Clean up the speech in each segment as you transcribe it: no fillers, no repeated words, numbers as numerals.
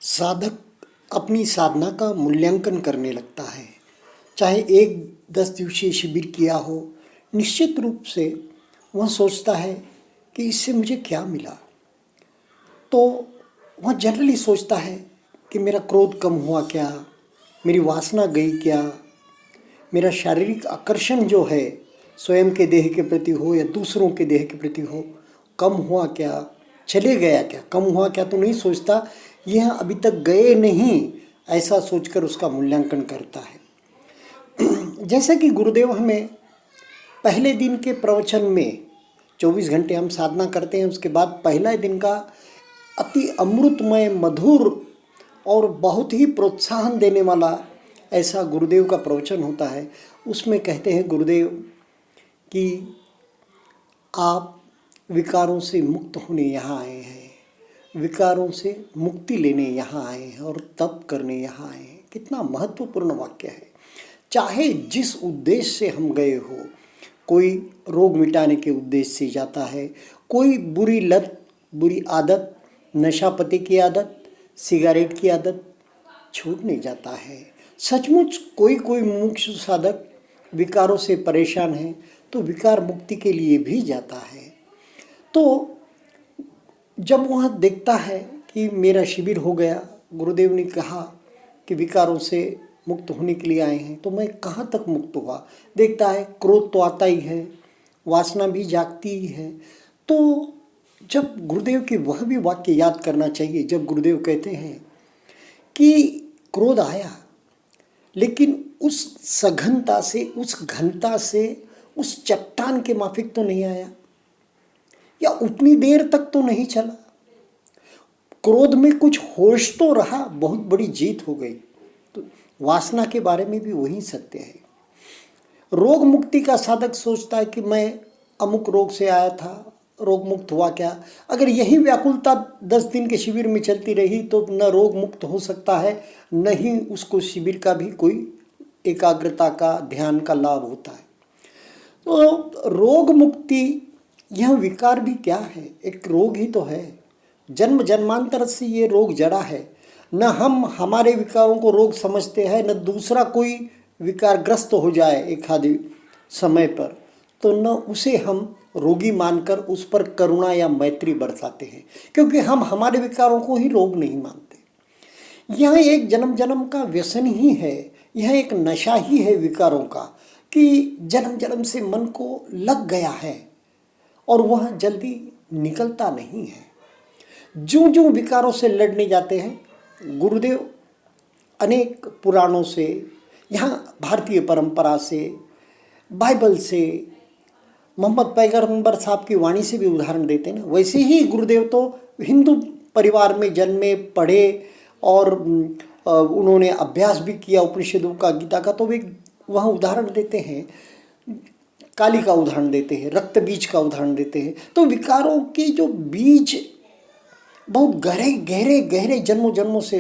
साधक अपनी साधना का मूल्यांकन करने लगता है। चाहे एक 10 दिवसीय शिविर किया हो, निश्चित रूप से वह सोचता है कि इससे मुझे क्या मिला। तो वह जनरली सोचता है कि मेरा क्रोध कम हुआ क्या, मेरी वासना गई क्या, मेरा शारीरिक आकर्षण जो है स्वयं के देह के प्रति हो या दूसरों के देह के प्रति हो, कम हुआ क्या, चले गया क्या। कम हुआ क्या तो नहीं सोचता, यह अभी तक गए नहीं, ऐसा सोचकर उसका मूल्यांकन करता है। जैसा कि गुरुदेव हमें पहले दिन के प्रवचन में 24 घंटे हम साधना करते हैं, उसके बाद पहला दिन का अति अमृतमय, मधुर और बहुत ही प्रोत्साहन देने वाला ऐसा गुरुदेव का प्रवचन होता है। उसमें कहते हैं गुरुदेव कि आप विकारों से मुक्त होने यहाँ आए हैं, विकारों से मुक्ति लेने यहाँ आए हैं और तप करने यहाँ आए हैं। कितना महत्वपूर्ण वाक्य है। चाहे जिस उद्देश्य से हम गए हो, कोई रोग मिटाने के उद्देश्य से जाता है, कोई बुरी लत, बुरी आदत, नशापते की आदत, सिगरेट की आदत छूटने जाता है। सचमुच कोई कोई मुमुक्ष साधक विकारों से परेशान है तो विकार मुक्ति के लिए भी जाता है। तो जब वह देखता है कि मेरा शिविर हो गया, गुरुदेव ने कहा कि विकारों से मुक्त होने के लिए आए हैं, तो मैं कहाँ तक मुक्त हुआ। देखता है क्रोध तो आता ही है, वासना भी जागती ही है। तो जब गुरुदेव के वह भी वाक्य याद करना चाहिए जब गुरुदेव कहते हैं कि क्रोध आया, लेकिन उस सघनता से, उस घनता से, उस चट्टान के माफिक तो नहीं आया, या उतनी देर तक तो नहीं चला। क्रोध में कुछ होश तो रहा, बहुत बड़ी जीत हो गई। तो वासना के बारे में भी वही सत्य है। रोग मुक्ति का साधक सोचता है कि मैं अमुक रोग से आया था, रोग मुक्त हुआ क्या। अगर यही व्याकुलता 10 दिन के शिविर में चलती रही तो न रोग मुक्त हो सकता है, न ही उसको शिविर का भी कोई एकाग्रता का, ध्यान का लाभ होता है। तो रोग मुक्ति, यह विकार भी क्या है, एक रोग ही तो है। जन्म जन्मांतर से ये रोग जड़ा है। न हम हमारे विकारों को रोग समझते हैं, न दूसरा कोई विकारग्रस्त हो जाए एक आधे समय पर तो न उसे हम रोगी मानकर उस पर करुणा या मैत्री बरसाते हैं, क्योंकि हम हमारे विकारों को ही रोग नहीं मानते। यह एक जन्म जन्म का व्यसन ही है, यह एक नशा ही है विकारों का, कि जन्म जन्म से मन को लग गया है और वह जल्दी निकलता नहीं है। जो जो विकारों से लड़ने जाते हैं, गुरुदेव अनेक पुराणों से, यहाँ भारतीय परंपरा से, बाइबल से, मोहम्मद पैगंबर साहब की वाणी से भी उदाहरण देते हैं। वैसे ही गुरुदेव तो हिंदू परिवार में जन्मे, पढ़े और उन्होंने अभ्यास भी किया उपनिषदों का, गीता का। तो वे वहाँ उदाहरण देते हैं, काली का उदाहरण देते हैं, रक्त बीज का उदाहरण देते हैं। तो विकारों के जो बीज बहुत गहरे गहरे गहरे जन्मों जन्मों से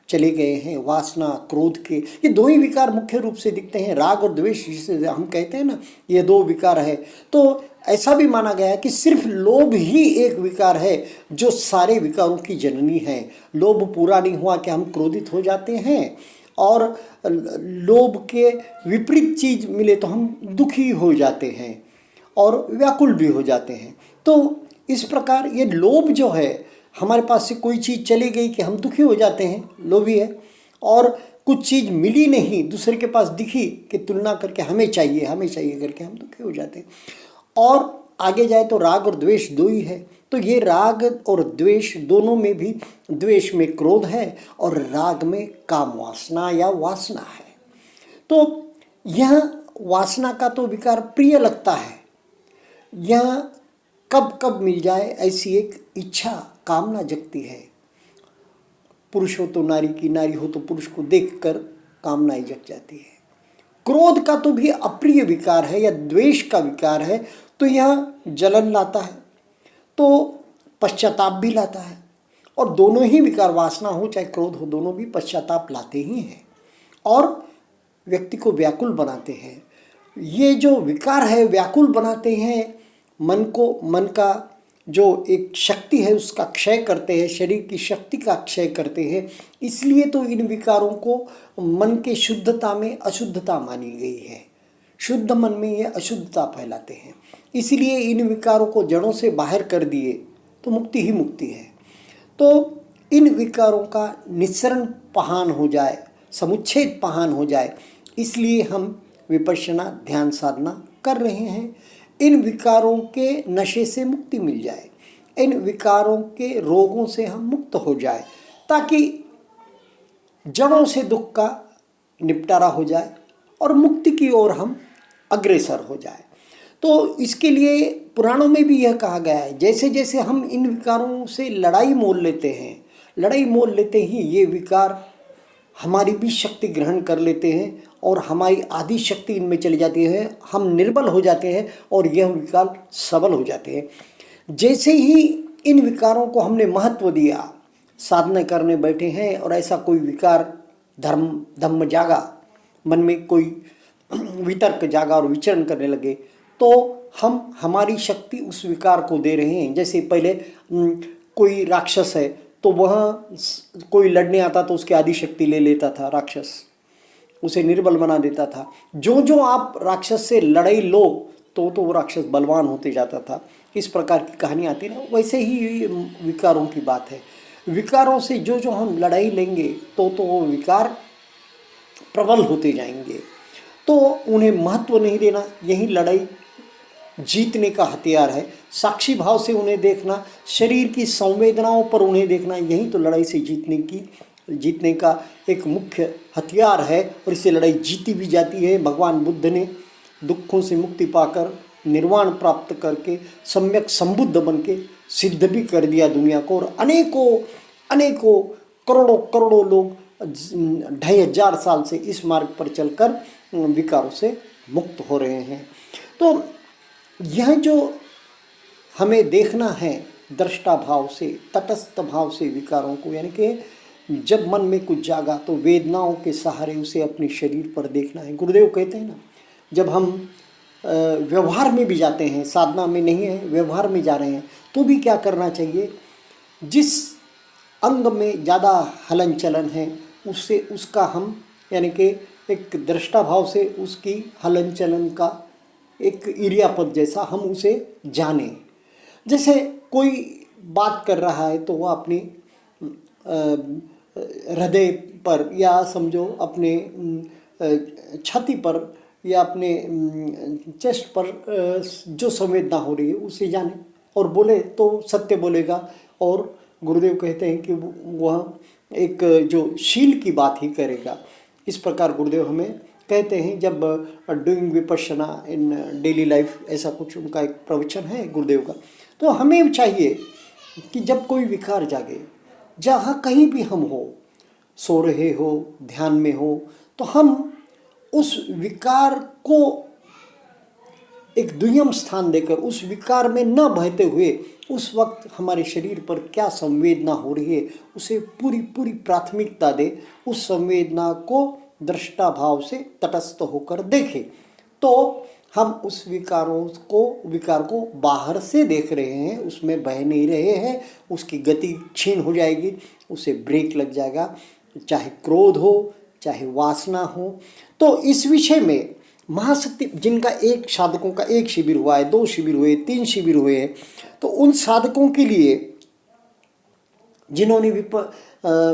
चले गए हैं, वासना, क्रोध के, ये दो ही विकार मुख्य रूप से दिखते हैं। राग और द्वेष जिसे हम कहते हैं ना, ये दो विकार है। तो ऐसा भी माना गया है कि सिर्फ लोभ ही एक विकार है जो सारे विकारों की जननी है। लोभ पूरा नहीं हुआ कि हम क्रोधित हो जाते हैं, और लोभ के विपरीत चीज मिले तो हम दुखी हो जाते हैं और व्याकुल भी हो जाते हैं। तो इस प्रकार ये लोभ जो है, हमारे पास से कोई चीज़ चली गई कि हम दुखी हो जाते हैं, लोभी है। और कुछ चीज़ मिली नहीं, दूसरे के पास दिखी कि तुलना करके हमें चाहिए करके हम दुखी हो जाते हैं। और आगे जाए तो राग और द्वेष दो ही है। तो ये राग और द्वेष दोनों में भी, द्वेष में क्रोध है और राग में काम वासना या वासना है। तो यह वासना का तो विकार प्रिय लगता है, यह कब कब मिल जाए ऐसी एक इच्छा, कामना जगती है। पुरुष हो तो नारी की, नारी हो तो पुरुष को देखकर कामनाएं जग जाती है। क्रोध का तो भी अप्रिय विकार है या द्वेष का विकार है, तो यह जलन लाता है, तो पश्चाताप भी लाता है। और दोनों ही विकार, वासना हो चाहे क्रोध हो, दोनों भी पश्चाताप लाते ही हैं और व्यक्ति को व्याकुल बनाते हैं। ये जो विकार है व्याकुल बनाते हैं मन को, मन का जो एक शक्ति है उसका क्षय करते हैं, शरीर की शक्ति का क्षय करते हैं। इसलिए तो इन विकारों को मन के शुद्धता में अशुद्धता मानी गई है। शुद्ध मन में ये अशुद्धता फैलाते हैं, इसलिए इन विकारों को जड़ों से बाहर कर दिए तो मुक्ति ही मुक्ति है। तो इन विकारों का निस्सरण पहान हो जाए, समुच्छेद पहान हो जाए, इसलिए हम विपश्यना ध्यान साधना कर रहे हैं। इन विकारों के नशे से मुक्ति मिल जाए, इन विकारों के रोगों से हम मुक्त हो जाए, ताकि जड़ों से दुख का निपटारा हो जाए और मुक्ति की ओर हम अग्रसर हो जाए। तो इसके लिए पुराणों में भी यह कहा गया है, जैसे जैसे हम इन विकारों से लड़ाई मोल लेते हैं, लड़ाई मोल लेते ही ये विकार हमारी भी शक्ति ग्रहण कर लेते हैं और हमारी आधी शक्ति इनमें चली जाती है, हम निर्बल हो जाते हैं और यह विकार सबल हो जाते हैं। जैसे ही इन विकारों को हमने महत्व दिया, साधना करने बैठे हैं और ऐसा कोई विकार धम्म जागा, मन में कोई वितर्क जागा और विचरण करने लगे, तो हम हमारी शक्ति उस विकार को दे रहे हैं। जैसे पहले कोई राक्षस है तो वह कोई लड़ने आता तो उसकी आधी शक्ति ले लेता था राक्षस, उसे निर्बल बना देता था। जो जो आप राक्षस से लड़ाई लो तो वो राक्षस बलवान होते जाता था। इस प्रकार की कहानी आती है ना, वैसे ही विकारों की बात है। विकारों से जो जो हम लड़ाई लेंगे तो वो विकार प्रबल होते जाएंगे। तो उन्हें महत्व नहीं देना, यही लड़ाई जीतने का हथियार है। साक्षी भाव से उन्हें देखना, शरीर की संवेदनाओं पर उन्हें देखना, यही तो लड़ाई से जीतने का एक मुख्य हथियार है। और इससे लड़ाई जीती भी जाती है। भगवान बुद्ध ने दुखों से मुक्ति पाकर निर्वाण प्राप्त करके सम्यक संबुद्ध बन के सिद्ध भी कर दिया दुनिया को। और अनेकों करोड़ों लोग 2500 साल से इस मार्ग पर चलकर विकारों से मुक्त हो रहे हैं। तो यह जो हमें देखना है दृष्टा भाव से, तटस्थ भाव से विकारों को, यानी कि जब मन में कुछ जागा तो वेदनाओं के सहारे उसे अपने शरीर पर देखना है। गुरुदेव कहते हैं ना, जब हम व्यवहार में भी जाते हैं, साधना में नहीं है, व्यवहार में जा रहे हैं, तो भी क्या करना चाहिए, जिस अंग में ज़्यादा हलन चलन है उसका हम, यानी कि एक दृष्टा भाव से उसकी हलन चलन का एक इरियापद जैसा हम उसे जाने। जैसे कोई बात कर रहा है तो वह अपनी हृदय पर या समझो अपने छाती पर या अपने चेस्ट पर जो संवेदना हो रही है उसे जाने और बोले तो सत्य बोलेगा। और गुरुदेव कहते हैं कि वह एक जो शील की बात ही करेगा। इस प्रकार गुरुदेव हमें कहते हैं, जब डूइंग विपश्यना इन डेली लाइफ, ऐसा कुछ उनका एक प्रवचन है गुरुदेव का। तो हमें चाहिए कि जब कोई विकार जागे, जहाँ कहीं भी हम हो, सो रहे हो, ध्यान में हो, तो हम उस विकार को एक दुय्यम स्थान देकर उस विकार में न बहते हुए उस वक्त हमारे शरीर पर क्या संवेदना हो रही है उसे पूरी प्राथमिकता दे, उस संवेदना को दृष्टा भाव से तटस्थ होकर देखें, तो हम उस विकार को बाहर से देख रहे हैं, उसमें बह नहीं रहे हैं, उसकी गति क्षीण हो जाएगी, उसे ब्रेक लग जाएगा, चाहे क्रोध हो चाहे वासना हो। तो इस विषय में महासत्य, जिनका एक साधकों का एक शिविर हुआ है, 2 शिविर हुए, 3 शिविर हुए हैं, तो उन साधकों के लिए जिन्होंने भी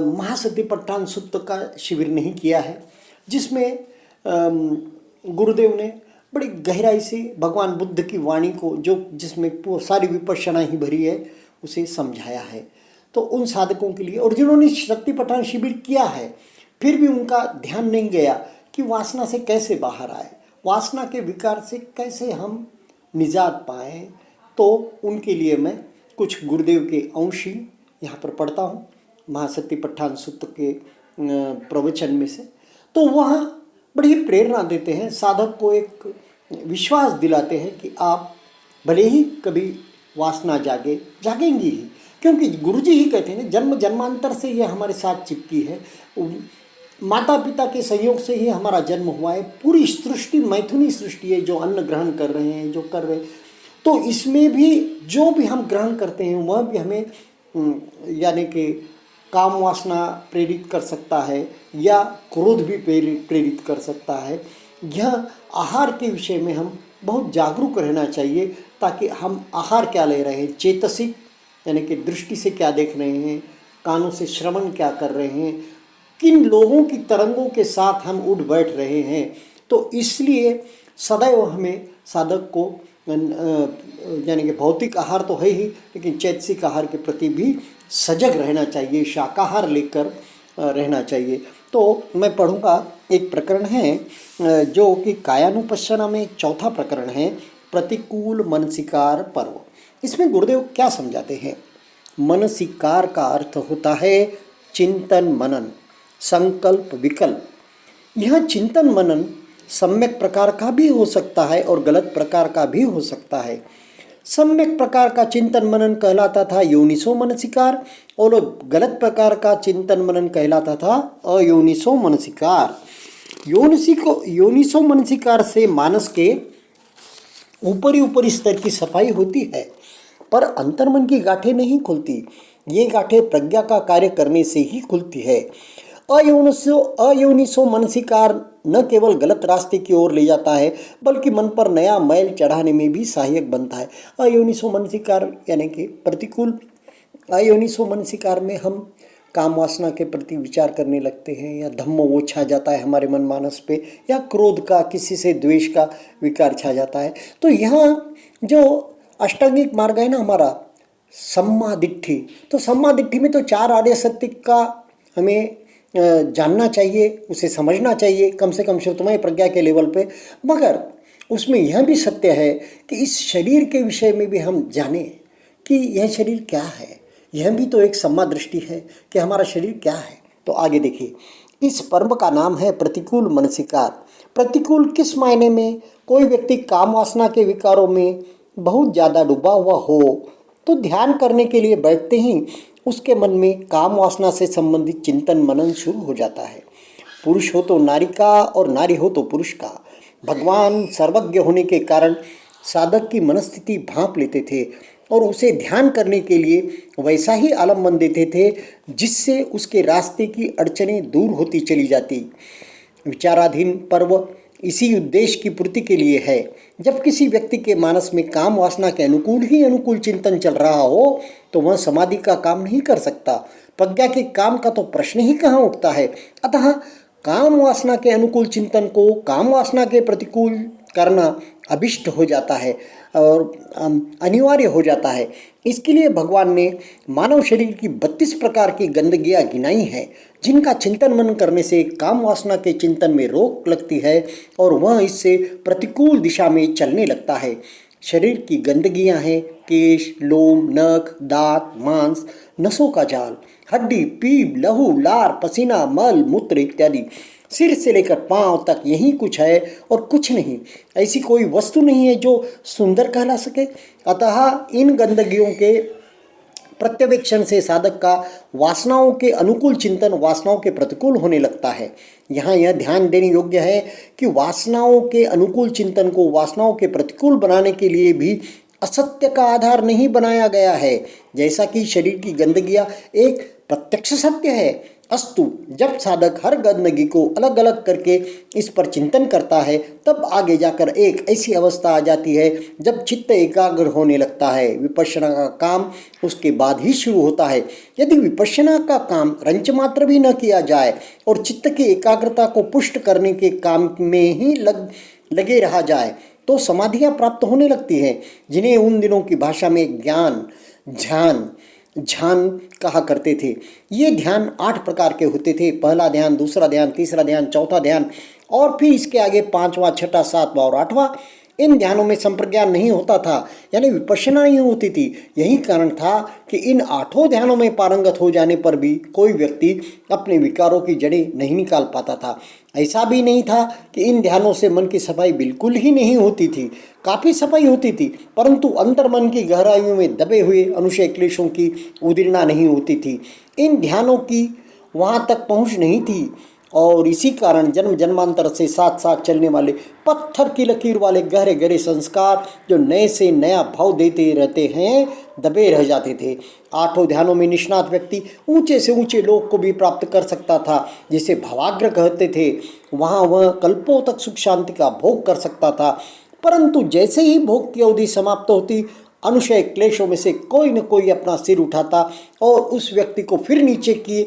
महासतिपट्ठान सुत्त का शिविर नहीं किया है, जिसमें गुरुदेव ने बड़ी गहराई से भगवान बुद्ध की वाणी को, जिसमें सारी विपश्यना ही भरी है, उसे समझाया है। तो उन साधकों के लिए, और जिन्होंने शक्तिपट्ठान शिविर किया है फिर भी उनका ध्यान नहीं गया कि वासना से कैसे बाहर आए, वासना के विकार से कैसे हम निजात पाएँ, तो उनके लिए मैं कुछ गुरुदेव के अंश ही यहाँ पर पढ़ता हूँ महासतिपट्ठान सुत्त के प्रवचन में से। तो वह बड़ी प्रेरणा देते हैं, साधक को एक विश्वास दिलाते हैं कि आप भले ही कभी वासना जागेंगी ही, क्योंकि गुरुजी ही कहते हैं ना, जन्म जन्मांतर से ये हमारे साथ चिपकी है, माता पिता के संयोग से ही हमारा जन्म हुआ है। पूरी सृष्टि मैथुनी सृष्टि है, जो अन्न ग्रहण कर रहे हैं, जो कर रहे हैं, तो इसमें भी जो भी हम ग्रहण करते हैं वह भी हमें यानी कि काम वासना प्रेरित कर सकता है या क्रोध भी प्रेरित कर सकता है। यह आहार के विषय में हम बहुत जागरूक रहना चाहिए, ताकि हम आहार क्या ले रहे हैं, चेतसिक यानी कि दृष्टि से क्या देख रहे हैं, कानों से श्रवण क्या कर रहे हैं, किन लोगों की तरंगों के साथ हम उठ बैठ रहे हैं। तो इसलिए सदैव हमें साधक को यानी कि भौतिक आहार तो है ही, लेकिन चैतसिक आहार के प्रति भी सजग रहना चाहिए, शाकाहार लेकर रहना चाहिए। तो मैं पढ़ूंगा, एक प्रकरण है जो कि कायानुपश्यना में चौथा प्रकरण है, प्रतिकूल मनसिकार पर्व। इसमें गुरुदेव क्या समझाते हैं? मनसिकार का अर्थ होता है चिंतन मनन, संकल्प विकल्प। यह चिंतन मनन सम्यक प्रकार का भी हो सकता है और गलत प्रकार का भी हो सकता है। सम्यक प्रकार का चिंतन मनन कहलाता था योनिसो मनसिकार, और गलत प्रकार का चिंतन मनन कहलाता था अयोनिसो मनसिकार। योनिसो मनसिकार से मानस के ऊपरी स्तर की सफाई होती है, पर अंतर्मन की गांठें नहीं खुलती। ये गांठें प्रज्ञा का कार्य करने से ही खुलती है। अयोनिसो मनसिकार न केवल गलत रास्ते की ओर ले जाता है, बल्कि मन पर नया मैल चढ़ाने में भी सहायक बनता है। अयोनिसो मनसिकार यानी कि प्रतिकूल अयोनिसो मनसिकार में हम काम वासना के प्रति विचार करने लगते हैं, या धम्म वो छा जाता है हमारे मन मानस पे, या क्रोध का, किसी से द्वेष का विकार छा जाता है। तो यहाँ जो अष्टांगिक मार्ग है ना हमारा, सम्मा दिट्ठी, तो सम्मा दिट्ठी में तो 4 आर्य सत्य का हमें जानना चाहिए, उसे समझना चाहिए, कम से कम श्रुतमय प्रज्ञा के लेवल पे। मगर उसमें यह भी सत्य है कि इस शरीर के विषय में भी हम जाने कि यह शरीर क्या है। यह भी तो एक सम्मा दृष्टि है कि हमारा शरीर क्या है। तो आगे देखिए, इस पर्व का नाम है प्रतिकूल मनसिकार। प्रतिकूल किस मायने में? कोई व्यक्ति काम वासना के विकारों में बहुत ज़्यादा डूबा हुआ हो तो ध्यान करने के लिए बैठते ही उसके मन में काम वासना से संबंधित चिंतन मनन शुरू हो जाता है। पुरुष हो तो नारी का और नारी हो तो पुरुष का। भगवान सर्वज्ञ होने के कारण साधक की मनस्थिति भांप लेते थे और उसे ध्यान करने के लिए वैसा ही आलम्बन देते थे जिससे उसके रास्ते की अड़चनें दूर होती चली जाती। विचाराधीन पर्व इसी उद्देश्य की पूर्ति के लिए है। जब किसी व्यक्ति के मानस में काम वासना के अनुकूल चिंतन चल रहा हो तो वह समाधि का काम नहीं कर सकता। प्रज्ञा के काम का तो प्रश्न ही कहाँ उठता है। अतः काम वासना के अनुकूल चिंतन को काम वासना के प्रतिकूल करना अभिष्ट हो जाता है और अनिवार्य हो जाता है। इसके लिए भगवान ने मानव शरीर की 32 प्रकार की गंदगियाँ गिनाई हैं, जिनका चिंतन मनन करने से काम वासना के चिंतन में रोक लगती है और वह इससे प्रतिकूल दिशा में चलने लगता है। शरीर की गंदगियाँ हैं केश, लोम, नख, दांत, मांस, नसों का जाल, हड्डी, पीप, लहू, लार, पसीना, मल, मूत्र इत्यादि। सिर से लेकर पांव तक यही कुछ है और कुछ नहीं। ऐसी कोई वस्तु नहीं है जो सुंदर कहला सके। अतः इन गंदगियों के प्रत्यवेक्षण से साधक का वासनाओं के अनुकूल चिंतन वासनाओं के प्रतिकूल होने लगता है। यहाँ यह ध्यान देने योग्य है कि वासनाओं के अनुकूल चिंतन को वासनाओं के प्रतिकूल बनाने के लिए भी असत्य का आधार नहीं बनाया गया है। जैसा कि शरीर की गंदगियाँ एक प्रत्यक्ष सत्य है, अस्तु जब साधक हर गंदगी को अलग अलग करके इस पर चिंतन करता है तब आगे जाकर एक ऐसी अवस्था आ जाती है जब चित्त एकाग्र होने लगता है। विपश्यना का काम उसके बाद ही शुरू होता है। यदि विपश्यना का काम रंच मात्र भी न किया जाए और चित्त की एकाग्रता को पुष्ट करने के काम में ही लगे रहा जाए तो समाधियाँ प्राप्त होने लगती हैं, जिन्हें उन दिनों की भाषा में ज्ञान ध्यान कहा करते थे। ये ध्यान 8 प्रकार के होते थे। पहला ध्यान, दूसरा ध्यान, तीसरा ध्यान, चौथा ध्यान और फिर इसके आगे 5वां, 6ठा, 7वां और 8वां। इन ध्यानों में संप्रज्ञान नहीं होता था, यानी विपश्यना नहीं होती थी। यही कारण था कि इन 8 ध्यानों में पारंगत हो जाने पर भी कोई व्यक्ति अपने विकारों की जड़ें नहीं निकाल पाता था। ऐसा भी नहीं था कि इन ध्यानों से मन की सफाई बिल्कुल ही नहीं होती थी, काफ़ी सफाई होती थी, परंतु अंतर्मन की गहराइयों में दबे हुए अनुशय क्लेशों की उदीर्णा नहीं होती थी। इन ध्यानों की वहाँ तक पहुँच नहीं थी और इसी कारण जन्म जन्मांतर से साथ साथ चलने वाले पत्थर की लकीर वाले गहरे गहरे संस्कार जो नए से नया भाव देते रहते हैं, दबे रह जाते थे। आठों ध्यानों में निष्णात व्यक्ति ऊंचे से ऊंचे लोक को भी प्राप्त कर सकता था, जिसे भवाग्र कहते थे। वहाँ वह कल्पों तक सुख शांति का भोग कर सकता था। परंतु जैसे ही भोग की अवधि समाप्त होती, अनुशय क्लेशों में से कोई न कोई अपना सिर उठाता और उस व्यक्ति को फिर नीचे की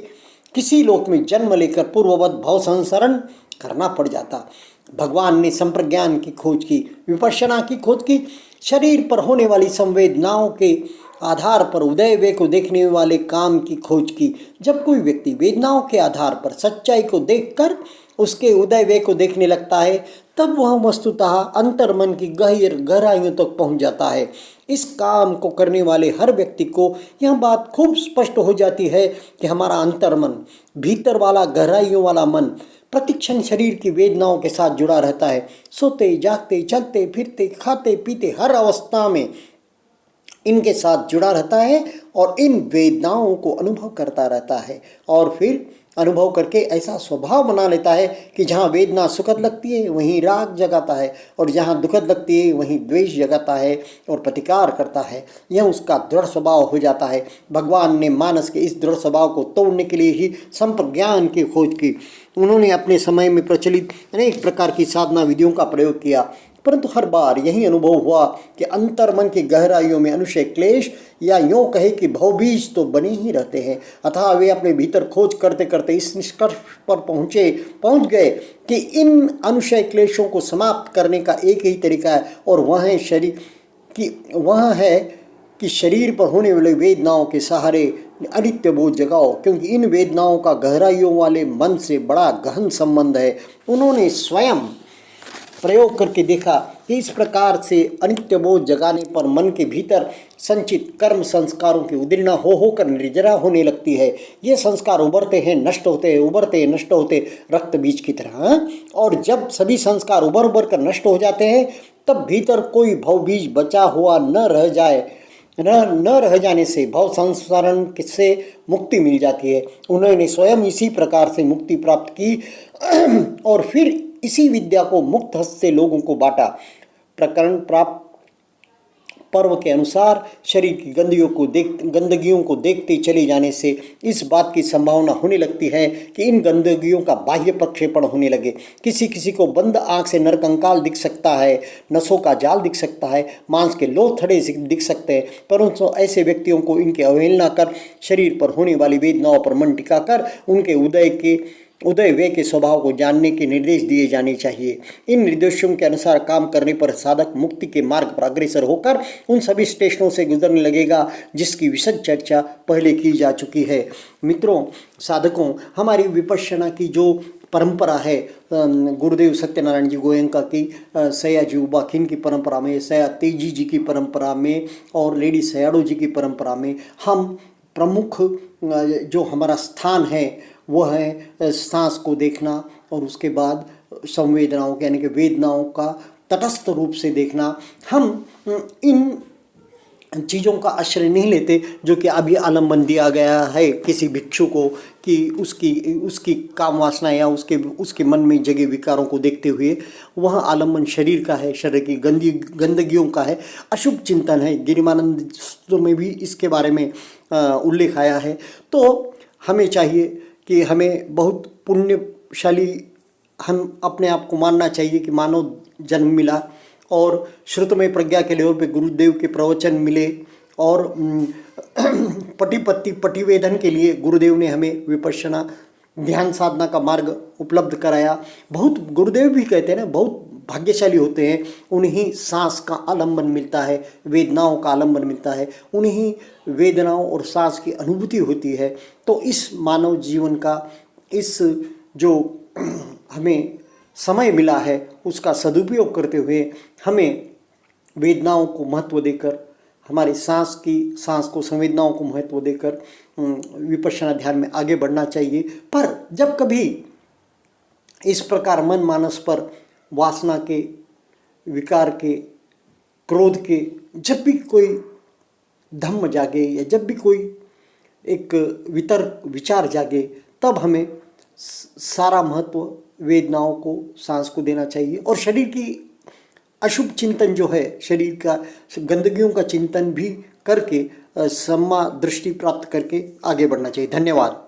किसी लोक में जन्म लेकर पूर्ववत भाव संसरण करना पड़ जाता। भगवान ने संप्रज्ञान की खोज की, विपश्यना की खोज की, शरीर पर होने वाली संवेदनाओं के आधार पर उदय वे को देखने वाले काम की खोज की। जब कोई व्यक्ति वेदनाओं के आधार पर सच्चाई को देखकर उसके उदय वे को देखने लगता है, तब वह वस्तुतः अंतर्मन की गहराइयों तक पहुंच जाता है। इस काम को करने वाले हर व्यक्ति को यह बात खूब स्पष्ट हो जाती है कि हमारा अंतर्मन, भीतर वाला गहराइयों वाला मन प्रतिक्षण शरीर की वेदनाओं के साथ जुड़ा रहता है। सोते जागते, चलते फिरते, खाते पीते, हर अवस्था में इनके साथ जुड़ा रहता है और इन वेदनाओं को अनुभव करता रहता है, और फिर अनुभव करके ऐसा स्वभाव बना लेता है कि जहाँ वेदना सुखद लगती है वहीं राग जगाता है, और जहाँ दुखद लगती है वहीं द्वेष जगाता है और प्रतिकार करता है। यह उसका दृढ़ स्वभाव हो जाता है। भगवान ने मानस के इस दृढ़ स्वभाव को तोड़ने के लिए ही संप्रज्ञान की खोज की। उन्होंने अपने समय में प्रचलित अनेक प्रकार की साधना विधियों का प्रयोग किया, परंतु हर बार यही अनुभव हुआ कि अंतर्मन की गहराइयों में अनुशय क्लेश, या यूँ कहे कि भवबीज तो बने ही रहते हैं। अतः वे अपने भीतर खोज करते करते इस निष्कर्ष पर पहुँच गए कि इन अनुशय क्लेशों को समाप्त करने का एक ही तरीका है, और वह है कि शरीर पर होने वाले वेदनाओं के सहारे अनित्य बोध जगाओ, क्योंकि इन वेदनाओं का गहराइयों वाले मन से बड़ा गहन संबंध है। उन्होंने स्वयं प्रयोग करके देखा कि इस प्रकार से अनित्य बोध जगाने पर मन के भीतर संचित कर्म संस्कारों की उदीर्णा हो होकर निर्जरा होने लगती है। ये संस्कार उभरते हैं, नष्ट होते हैं, उभरते हैं, नष्ट होते, रक्त बीज की तरह। और जब सभी संस्कार उभर कर नष्ट हो जाते हैं, तब भीतर कोई भव बीज बचा हुआ न रह जाने से भव संस्करण से मुक्ति मिल जाती है। उन्होंने स्वयं इसी प्रकार से मुक्ति प्राप्त की और फिर इसी विद्या को मुक्त हस्त से लोगों को बांटा। प्रकरण प्राप्त पर्व के अनुसार शरीर की गंदगियों को देखते चले जाने से इस बात की संभावना होने लगती है कि इन गंदगियों का बाह्य प्रक्षेपण होने लगे। किसी किसी को बंद आंख से नरकंकाल दिख सकता है, नसों का जाल दिख सकता है, मांस के लोथड़े दिख सकते हैं, परंतु ऐसे व्यक्तियों को इनकी अवहेलना कर शरीर पर होने वाली वेदनाओं पर मन टिकाकर उनके उदय वे के स्वभाव को जानने के निर्देश दिए जाने चाहिए। इन निर्देशों के अनुसार काम करने पर साधक मुक्ति के मार्ग पर अग्रसर होकर उन सभी स्टेशनों से गुजरने लगेगा जिसकी विशद चर्चा पहले की जा चुकी है। मित्रों, साधकों, हमारी विपश्यना की जो परंपरा है, गुरुदेव सत्यनारायण जी गोयंका की, सयाजी उबाखिन की परंपरा में, सया तेजी जी की परंपरा में और लेडी सयाड़ो जी की परंपरा में, हम प्रमुख जो हमारा स्थान है वह है सांस को देखना और उसके बाद संवेदनाओं के यानी कि वेदनाओं का तटस्थ रूप से देखना। हम इन चीज़ों का आश्रय नहीं लेते जो कि अभी आलम्बन दिया गया है किसी भिक्षु को कि उसकी काम वासना या उसके मन में जगे विकारों को देखते हुए वह आलम्बन शरीर का है, शरीर की गंदगियों का है, अशुभ चिंतन है। गिरिमानंद में भी इसके बारे में उल्लेख आया है। तो हमें चाहिए कि हमें बहुत पुण्यशाली हम अपने आप को मानना चाहिए कि मानव जन्म मिला और श्रुतमय प्रज्ञा के लेवल पे गुरुदेव के प्रवचन मिले और पटिवेदन के लिए गुरुदेव ने हमें विपश्यना ध्यान साधना का मार्ग उपलब्ध कराया। बहुत गुरुदेव भी कहते हैं ना, बहुत भाग्यशाली होते हैं, उन्हीं सांस का आलम्बन मिलता है, वेदनाओं का आलम्बन मिलता है, उन्हीं वेदनाओं और सांस की अनुभूति होती है। तो इस मानव जीवन का इस जो हमें समय मिला है उसका सदुपयोग करते हुए हमें वेदनाओं को महत्व देकर, हमारे सांस को संवेदनाओं को महत्व देकर विपश्यना ध्यान में आगे बढ़ना चाहिए। पर जब कभी इस प्रकार मन मानस पर वासना के, विकार के, क्रोध के जब भी कोई धम्म जागे या जब भी कोई एक विचार जागे, तब हमें सारा महत्व वेदनाओं को, सांस को देना चाहिए और शरीर की अशुभ चिंतन जो है, शरीर का गंदगियों का चिंतन भी करके सम्मा दृष्टि प्राप्त करके आगे बढ़ना चाहिए। धन्यवाद।